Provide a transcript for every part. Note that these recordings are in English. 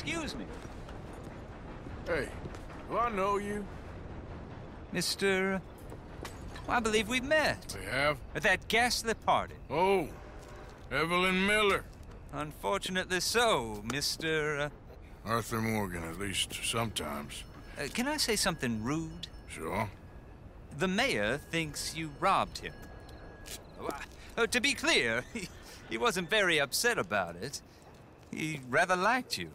Excuse me. Hey, do I know you? Mr. I believe we've met. We have? At that ghastly party. Oh, Evelyn Miller. Unfortunately so, Mr. Arthur Morgan, at least sometimes. Can I say something rude? Sure. The mayor thinks you robbed him. To be clear, he wasn't very upset about it. He rather liked you.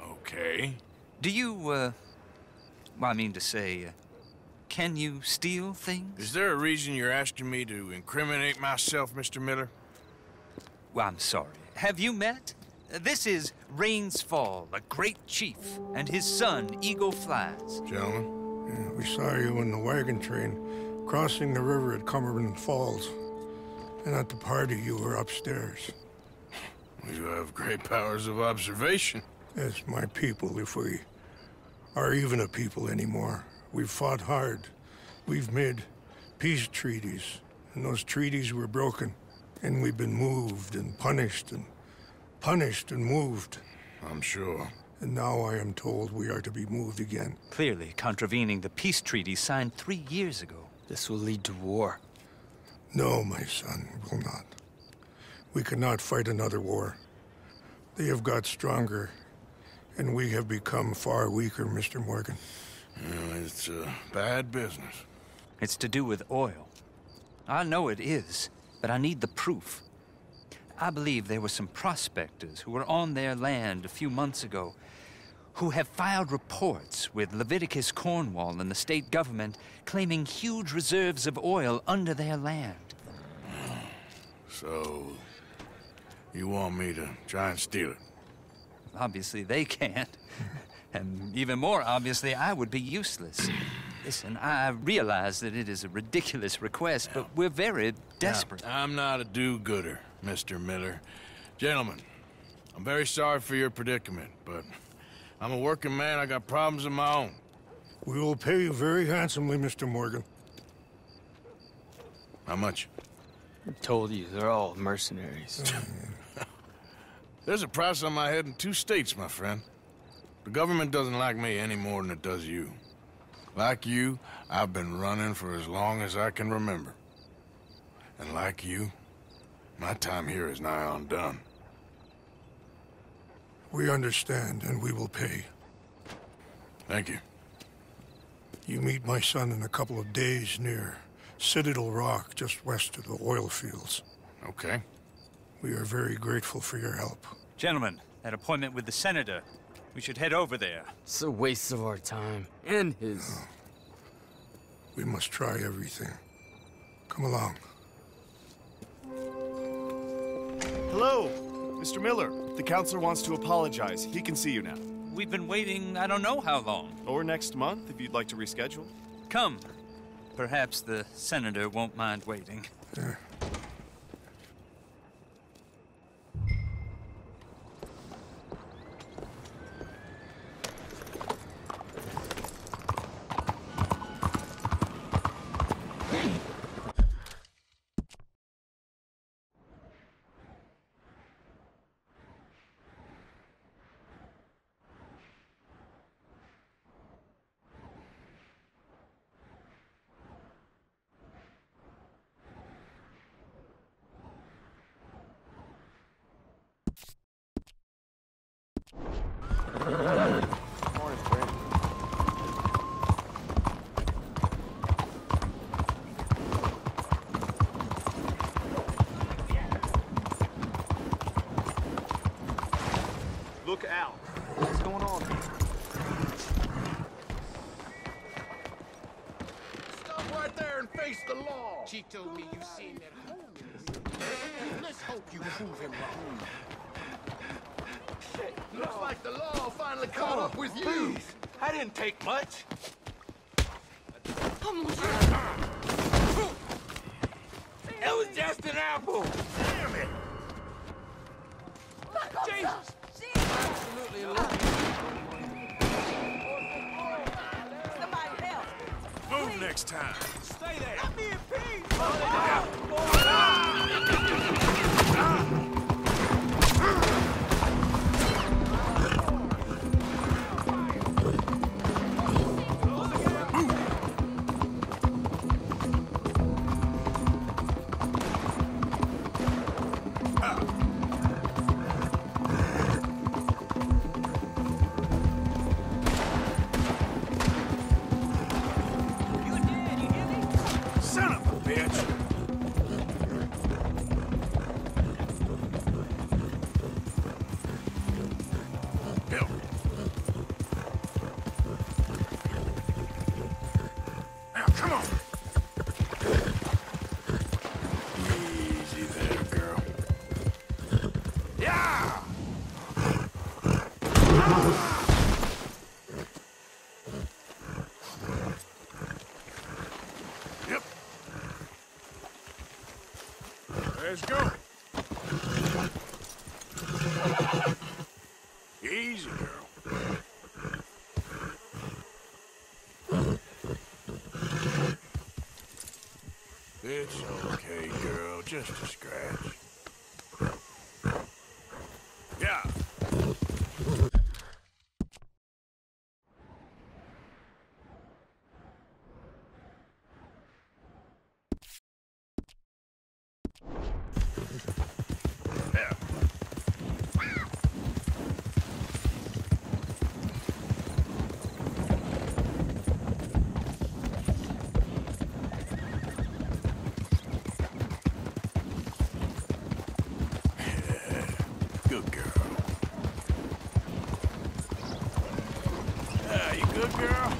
Okay. Do you, well, I mean to say, can you steal things? Is there a reason you're asking me to incriminate myself, Mr. Miller? Well, I'm sorry. Have you met? This is Rains Fall, a great chief, and his son, Eagle Flies. Gentlemen? Yeah, we saw you in the wagon train crossing the river at Cumberland Falls. And at the party, you were upstairs. You have great powers of observation. Yes, my people, if we are even a people anymore. We've fought hard. We've made peace treaties, and those treaties were broken. And we've been moved and punished and moved. I'm sure. And now I am told we are to be moved again. Clearly contravening the peace treaty signed 3 years ago. This will lead to war. No, my son, it will not. We cannot fight another war. They have got stronger, and we have become far weaker, Mr. Morgan. Well, it's bad business. It's to do with oil. I know it is, but I need the proof. I believe there were some prospectors who were on their land a few months ago who have filed reports with Leviticus Cornwall and the state government claiming huge reserves of oil under their land. So, you want me to try and steal it? Obviously they can't. And even more obviously, I would be useless. Listen, I realize that it is a ridiculous request, but we're very desperate. Now, I'm not a do-gooder, Mr. Miller. Gentlemen, I'm very sorry for your predicament, but I'm a working man. I got problems of my own. We will pay you very handsomely, Mr. Morgan. How much? I told you, they're all mercenaries. There's a price on my head in 2 states, my friend. The government doesn't like me any more than it does you. Like you, I've been running for as long as I can remember. And like you, my time here is nigh on done. We understand, and we will pay. Thank you. You meet my son in a couple of days near Citadel Rock, just west of the oil fields. Okay. We are very grateful for your help. Gentlemen, that appointment with the senator. We should head over there. It's a waste of our time. And his. We must try everything. Come along. Hello, Mr. Miller. The counselor wants to apologize. He can see you now. We've been waiting I don't know how long. Or next month, if you'd like to reschedule. Come. Perhaps the senator won't mind waiting. Yeah. Look out. What's going on here? Stop right there and face the law. She told me you seen that home. Let's hope you prove him wrong. Looks like the law finally caught up with you. Please. I didn't take much. It was just an apple. Damn it. Jesus. Absolutely Somebody help. Move next time. Stay there. Let me in peace. Help. Now, come on. Easy there, girl. Yeah! Yep. Let's go. Easy, girl. It's okay, girl. Just a scratch. Yeah. Yeah. Good girl. Yeah, you good, girl?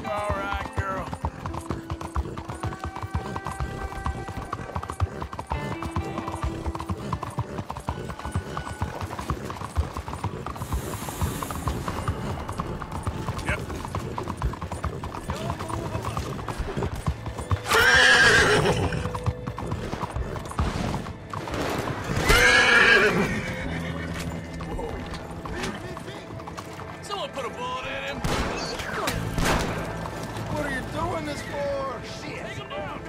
You all right, girl? Yep. Someone put a bullet in him. What are you doing this for? Shit. Take him down.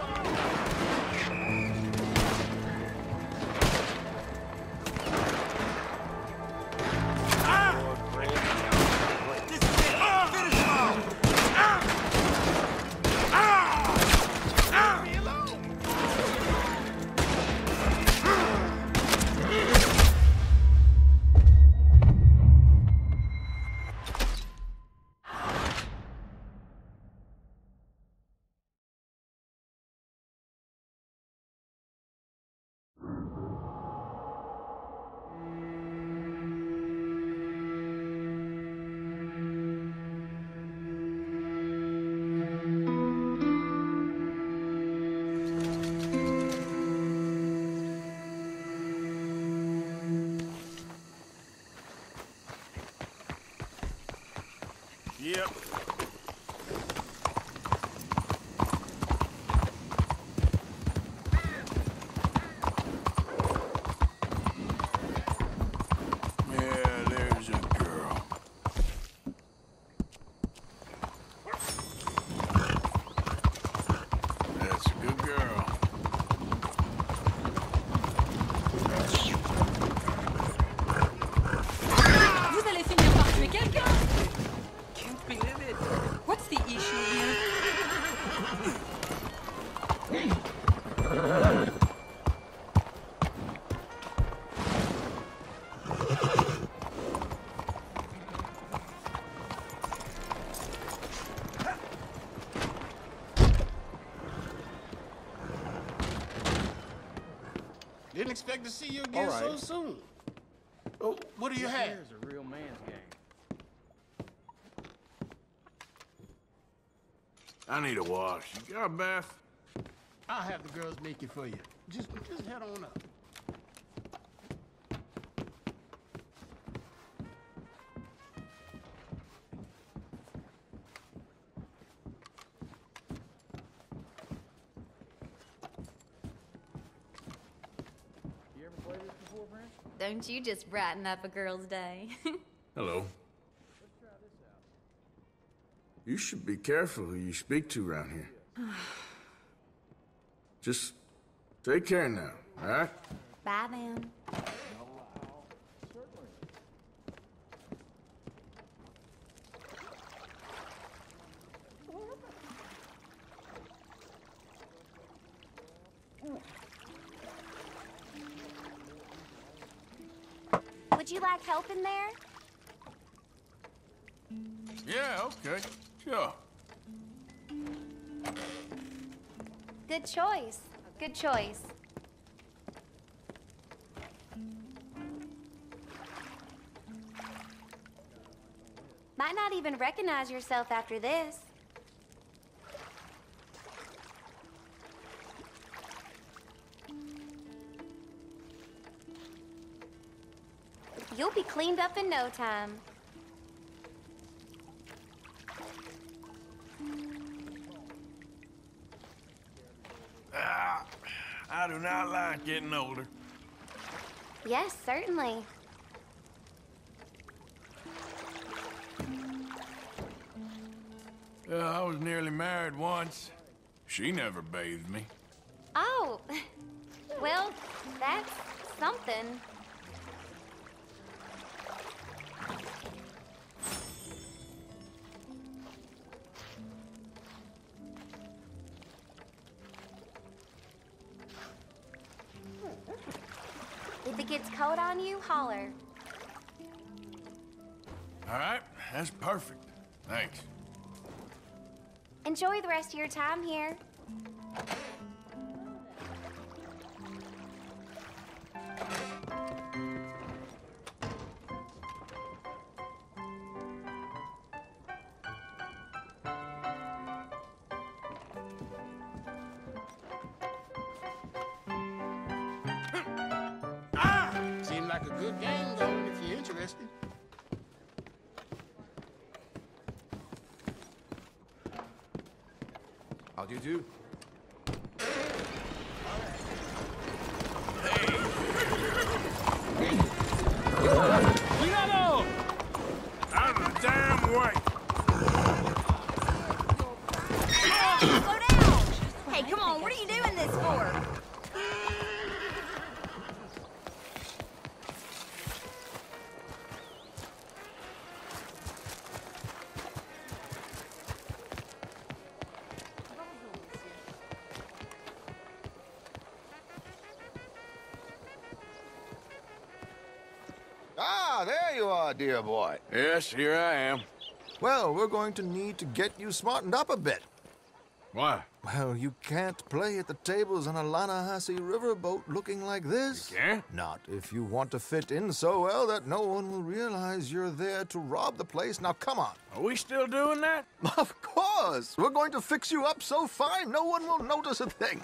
Yep. Yeah, there's a girl. That's a good girl. Vous allez finir par tuer quelqu'un? Can't believe it. What's the issue here? Didn't expect to see you again so soon. Oh, what do you have? Here's a real man's game. I need a wash. You got a bath? I'll have the girls make it for you. Just head on up. You ever played this before, Prince? Don't you just brighten up a girl's day. Hello. Let's try this out. You should be careful who you speak to around here. Just take care now, all right? Bye then. Would you like help in there? Yeah, okay. Sure. Good choice. Good choice. Might not even recognize yourself after this. You'll be cleaned up in no time. I do not like getting older. Yes, certainly. I was nearly married once. She never bathed me. Oh, well, that's something. If it gets cold on you, holler. All right, that's perfect. Thanks. Enjoy the rest of your time here. Seemed like a good game going if you're interested. How do you do? Cuidado! Out of the damn way! Slow down! Hey, come on, what are you doing this for? Ah, there you are, dear boy. Yes, here I am. Well, we're going to need to get you smartened up a bit. Why? Well, you can't play at the tables on a Lannahechee riverboat looking like this. You can't? Not if you want to fit in so well that no one will realize you're there to rob the place. Now, come on. Are we still doing that? Of course. We're going to fix you up so fine no one will notice a thing.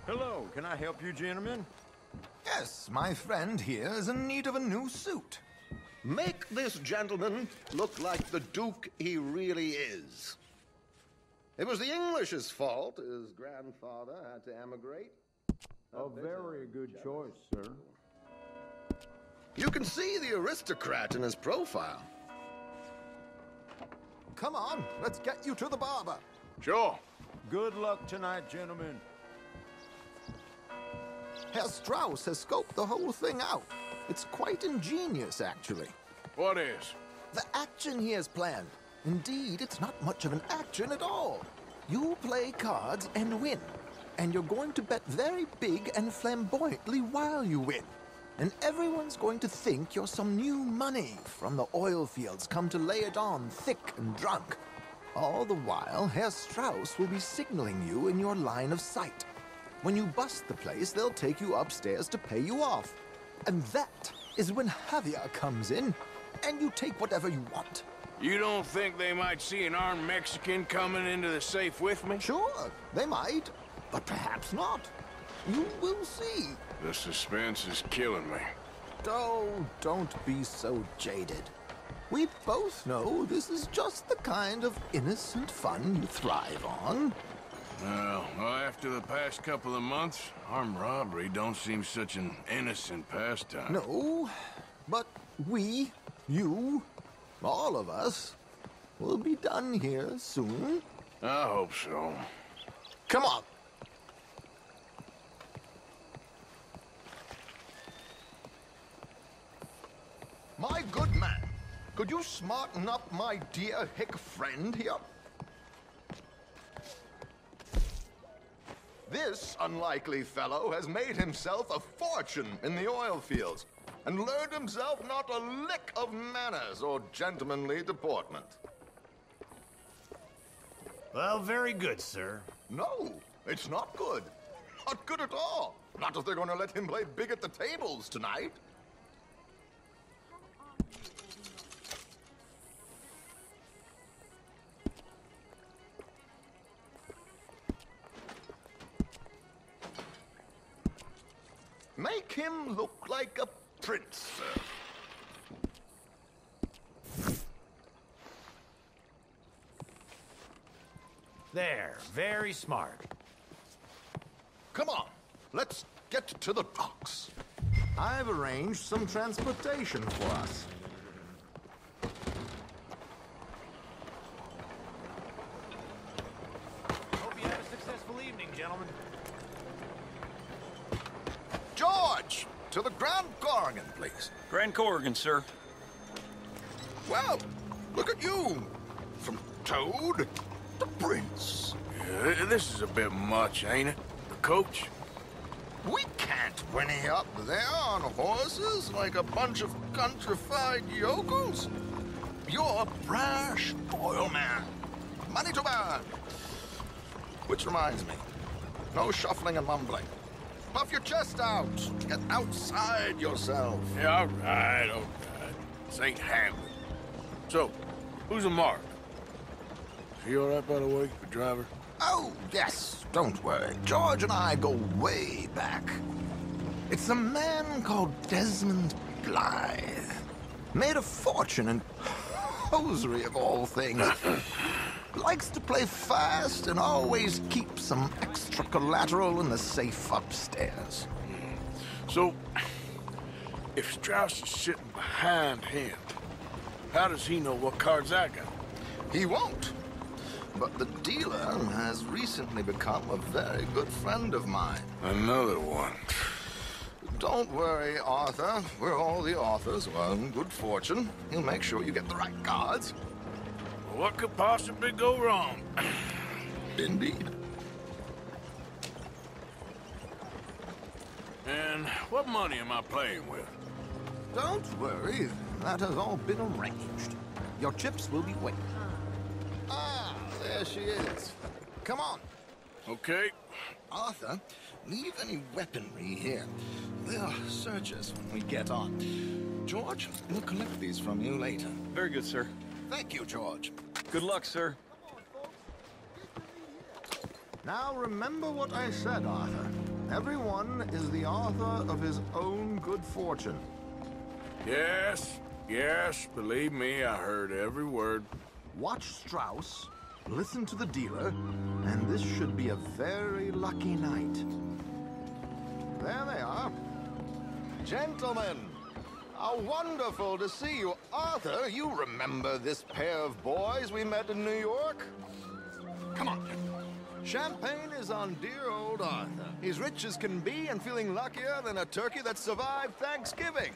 Hello, can I help you, gentlemen? Yes, my friend here is in need of a new suit. Make this gentleman look like the Duke he really is. It was the English's fault his grandfather had to emigrate. A very good choice, sir. You can see the aristocrat in his profile. Come on, let's get you to the barber. Sure. Good luck tonight, gentlemen. Herr Strauss has scoped the whole thing out. It's quite ingenious, actually. What is? The action he has planned. Indeed, it's not much of an action at all. You play cards and win. And you're going to bet very big and flamboyantly while you win. And everyone's going to think you're some new money from the oil fields come to lay it on thick and drunk. All the while, Herr Strauss will be signaling you in your line of sight. When you bust the place, they'll take you upstairs to pay you off. And that is when Javier comes in, and you take whatever you want. You don't think they might see an armed Mexican coming into the safe with me? Sure, they might, but perhaps not. You will see. The suspense is killing me. Oh, don't be so jaded. We both know this is just the kind of innocent fun you thrive on. Well, after the past couple of months, armed robbery don't seem such an innocent pastime. No, but we, you, all of us, will be done here soon. I hope so. Come on. My good man, could you smarten up my dear hick friend here? This unlikely fellow has made himself a fortune in the oil fields and learned himself not a lick of manners or gentlemanly deportment. Well, very good, sir. No, it's not good. Not good at all. Not if they're going to let him play big at the tables tonight. Make him look like a prince, sir. There, very smart. Come on, let's get to the docks. I've arranged some transportation for us. Hope you have a successful evening, gentlemen. George, to the Grand Corrigan, please. Grand Corrigan, sir. Well, look at you. From Toad to Prince. Yeah, this is a bit much, ain't it? The coach? We can't whinny up there on horses like a bunch of countrified yokels. You're a brash oil man. Money to burn. Which reminds me, no shuffling and mumbling. Puff your chest out. Get outside yourself. Yeah, all right. This ain't Hamlet. So, who's a mark? Is he all right, by the way, the driver? Oh, yes. Don't worry. George and I go way back. It's a man called Desmond Blythe. Made a fortune in hosiery of all things. Likes to play fast and always keeps some extra collateral in the safe upstairs. So, if Strauss is sitting behind him, how does he know what cards I got? He won't. But the dealer has recently become a very good friend of mine. Another one. Don't worry, Arthur. We're all the authors of good fortune. He'll make sure you get the right cards. What could possibly go wrong? Indeed. And what money am I playing with? Don't worry. That has all been arranged. Your chips will be waiting. Ah, there she is. Come on. Okay. Arthur, leave any weaponry here. They'll search us when we get on. George, we'll collect these from you later. Very good, sir. Thank you, George. Good luck, sir. Now remember what I said, Arthur. Everyone is the author of his own good fortune. Yes, believe me, I heard every word. Watch Strauss, listen to the dealer, and this should be a very lucky night. There they are. Gentlemen, how wonderful to see you. Arthur, you remember this pair of boys we met in New York? Come on. Champagne is on dear old Arthur. He's rich as can be and feeling luckier than a turkey that survived Thanksgiving.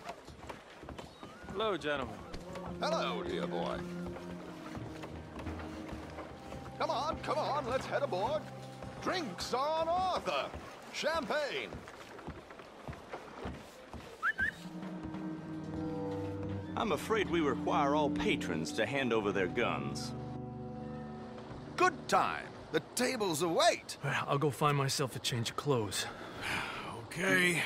Hello, gentlemen. Hello, dear boy. Come on, let's head aboard. Drinks on Arthur. Champagne. I'm afraid we require all patrons to hand over their guns. Good time. The tables await. I'll go find myself a change of clothes. Okay.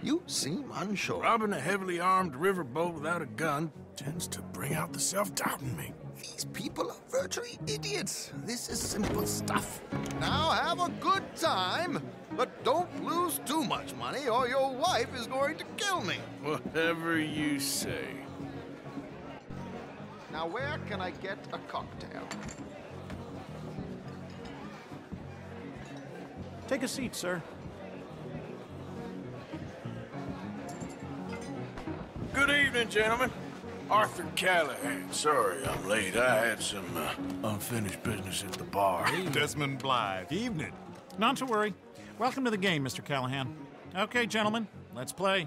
You seem unsure. Robbing a heavily armed riverboat without a gun tends to bring out the self-doubt in me. These people are virtually idiots. This is simple stuff. Now have a good time, but don't lose too much money or your wife is going to kill me. Whatever you say. Now where can I get a cocktail? Take a seat, sir. Good evening, gentlemen. Arthur Callahan. Sorry I'm late. I had some unfinished business at the bar. Desmond Blythe. Evening. Not to worry. Welcome to the game, Mr. Callahan. Okay, gentlemen, let's play.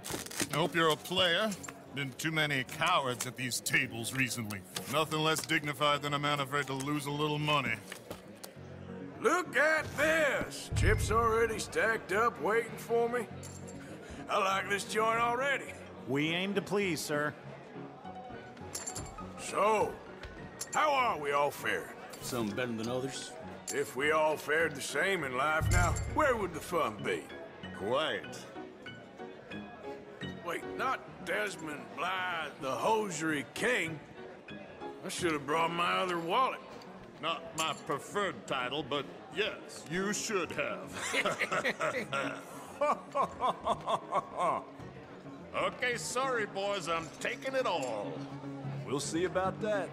I hope you're a player. Been too many cowards at these tables recently. Nothing less dignified than a man afraid to lose a little money. Look at this! Chips already stacked up, waiting for me. I like this joint already. We aim to please, sir. So, how are we all faring? Some better than others. If we all fared the same in life now, where would the fun be? Quiet. Wait, not Desmond Blythe, the hosiery king. I should have brought my other wallet. Not my preferred title, but yes, you should have. Okay, sorry, boys, I'm taking it all. We'll see about that.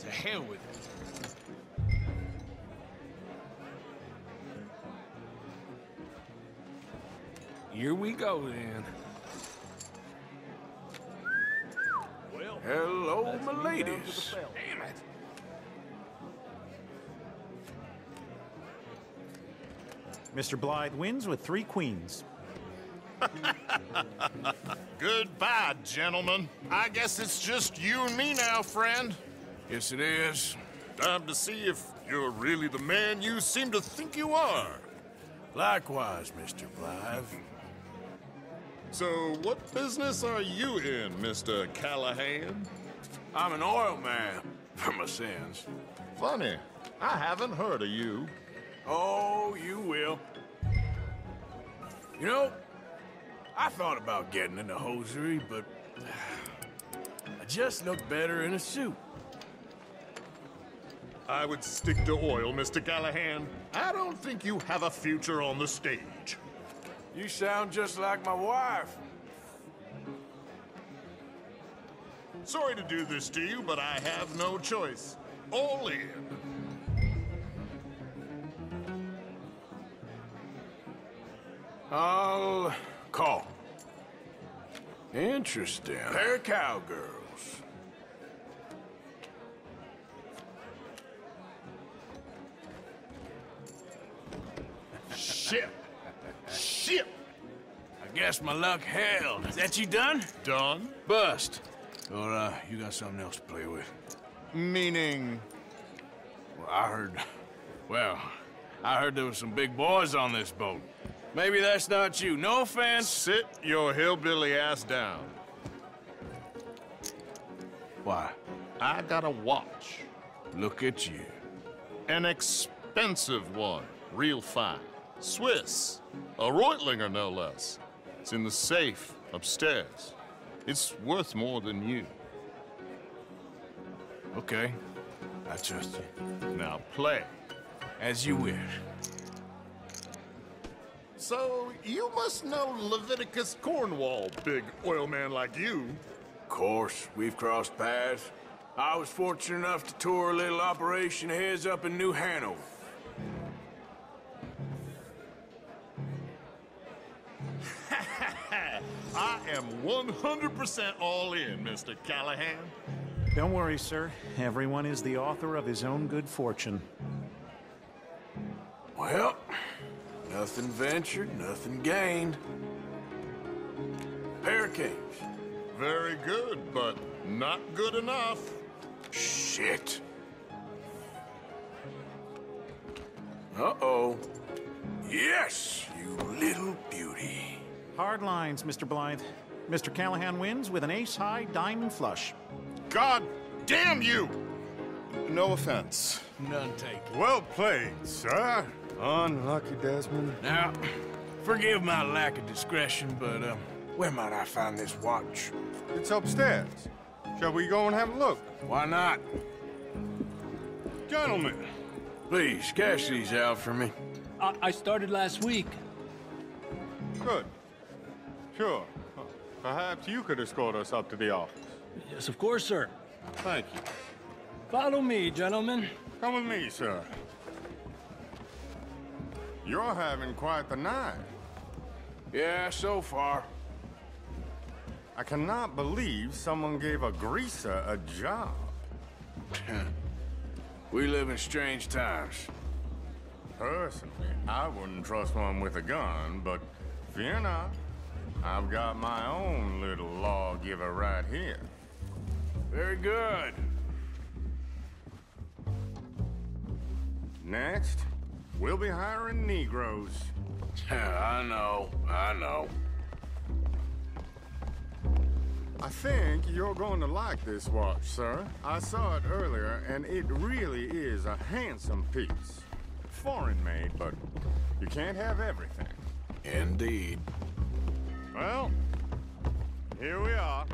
To hell with it. Here we go, then. Well, hello, my ladies. Damn it. Mr. Blythe wins with 3 queens. Goodbye, gentlemen. I guess it's just you and me now, friend. Yes, it is. Time to see if you're really the man you seem to think you are. Likewise, Mr. Blythe. So, what business are you in, Mr. Callahan? I'm an oil man, for my sins. Funny, I haven't heard of you. Oh, you will. You know, I thought about getting into hosiery, but I just look better in a suit. I would stick to oil, Mr. Callahan. I don't think you have a future on the stage. You sound just like my wife. Sorry to do this to you, but I have no choice. All in. I'll call. Interesting. Pair of cowgirls. Shit. Shit. I guess my luck held. Is that you done? Done? Bust. Or, you got something else to play with? Meaning? Well, I heard there was some big boys on this boat. Maybe that's not you. No offense. Sit your hillbilly ass down. Why? I got a watch. Look at you. An expensive one. Real fine. Swiss. A Reutlinger, no less. It's in the safe upstairs. It's worth more than you. Okay. I trust you. Now play. As you wish. So, you must know Leviticus Cornwall, big oil man like you. Of course, we've crossed paths. I was fortunate enough to tour a little operation of his up in New Hanover. I am 100% all in, Mr. Callahan. Don't worry, sir. Everyone is the author of his own good fortune. Well, nothing ventured, nothing gained. Pair of kings. Very good, but not good enough. Shit. Uh-oh. Yes, you little beauty. Hard lines, Mr. Blythe. Mr. Callahan wins with an ace-high diamond flush. God damn you! No offense. None taken. Well played, sir. Unlucky, Desmond. Now, forgive my lack of discretion, but, where might I find this watch? It's upstairs. Shall we go and have a look? Why not? Gentlemen. Please, cash these out for me. I started last week. Good. Sure. Perhaps you could escort us up to the office. Yes, of course, sir. Thank you. Follow me, gentlemen. Come with me, sir. You're having quite the night. Yeah, so far. I cannot believe someone gave a greaser a job. We live in strange times. Personally, I wouldn't trust one with a gun, but fear not. I've got my own little lawgiver right here. Very good. Next, we'll be hiring Negroes. I know. I think you're going to like this watch, sir. I saw it earlier, and it really is a handsome piece. Foreign made, but you can't have everything. Indeed. Well, here we are.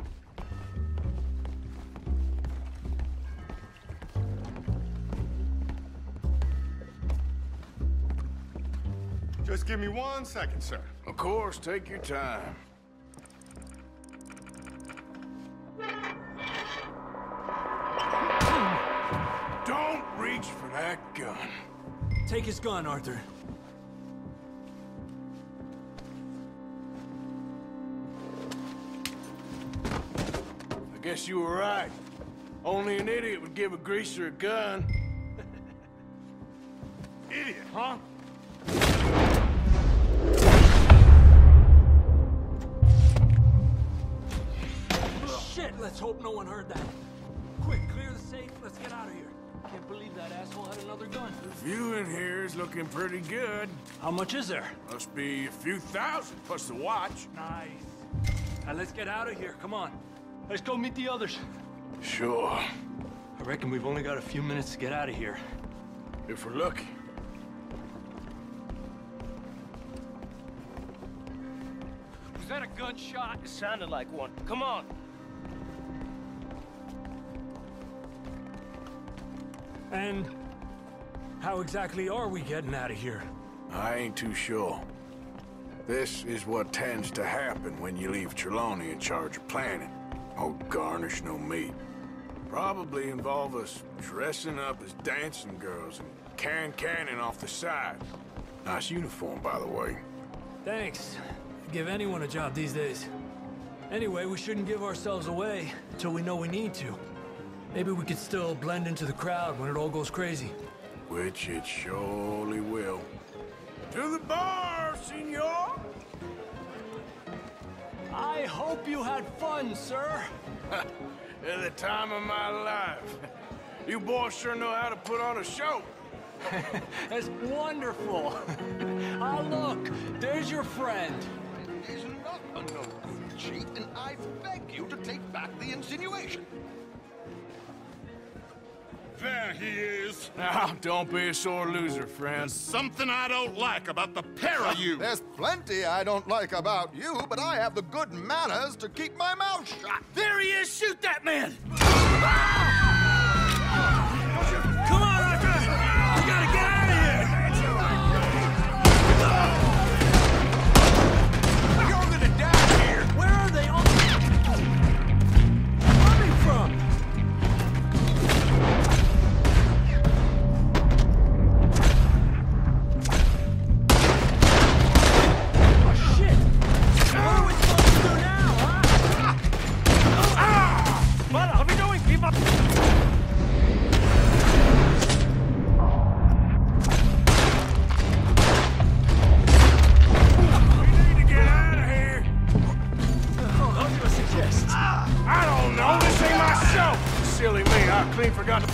Just give me 1 second, sir. Of course, take your time. Don't reach for that gun. Take his gun, Arthur. I guess you were right. Only an idiot would give a greaser a gun. Idiot, huh? Shit, let's hope no one heard that. Quick, clear the safe, let's get out of here. Can't believe that asshole had another gun. The view in here is looking pretty good. How much is there? Must be a few thousand, plus the watch. Nice. Now let's get out of here, come on. Let's go meet the others. Sure. I reckon we've only got a few minutes to get out of here. If we're lucky. Was that a gunshot? It sounded like one. Come on. And how exactly are we getting out of here? I ain't too sure. This is what tends to happen when you leave Trelawney in charge of planning. Oh, garnish no meat. Probably involve us dressing up as dancing girls and carrying cannon off the side. Nice uniform, by the way. Thanks. Give anyone a job these days. Anyway, we shouldn't give ourselves away until we know we need to. Maybe we could still blend into the crowd when it all goes crazy. Which it surely will. To the bar, senor! I hope you had fun, sir. At the time of my life. You boys sure know how to put on a show. That's wonderful. Ah, look, there's your friend. It is not a no-good cheat, and I beg you to take back the insinuation. There he is. Now, don't be a sore loser, friend. Something I don't like about the pair of you. There's plenty I don't like about you, but I have the good manners to keep my mouth shut. There he is! Shoot that man! Come on, Arthur! We gotta get out of here! You're gonna die here! Where are they all coming from? Oh, shit! What are we supposed to do now, huh? What are we doing, people? I don't know. This ain't my show. Silly me. I clean forgot to...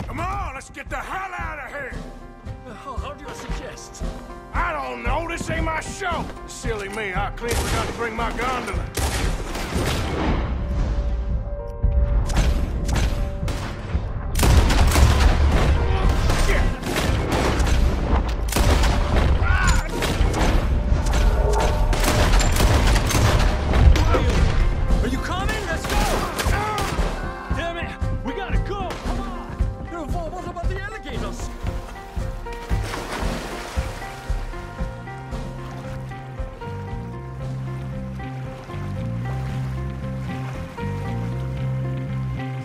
Come on, let's get the hell out of here. How do you suggest? I don't know. This ain't my show. Silly me. I clean forgot to bring my gondola. Are you coming? Let's go! Damn it! We gotta go! Come on! What about the alligators?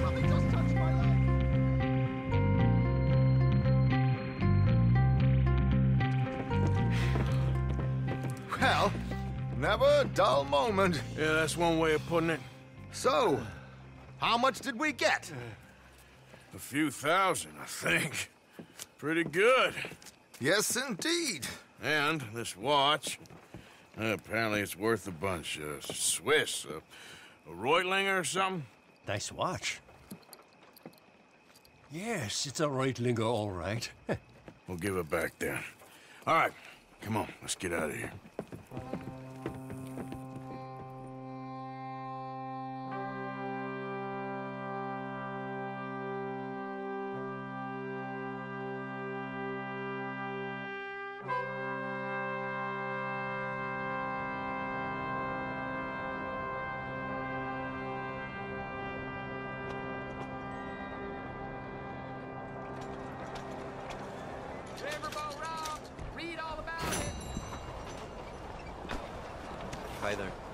Something just touched my leg. Well, never a dull moment. Yeah, that's one way of putting it. So, how much did we get? A few thousand, I think. Pretty good. Yes, indeed. And this watch, apparently it's worth a bunch. Swiss, a Reutlinger or something? Nice watch. Yes, it's a Reutlinger, all right. We'll give it back then. All right, come on, let's get out of here. Hi there.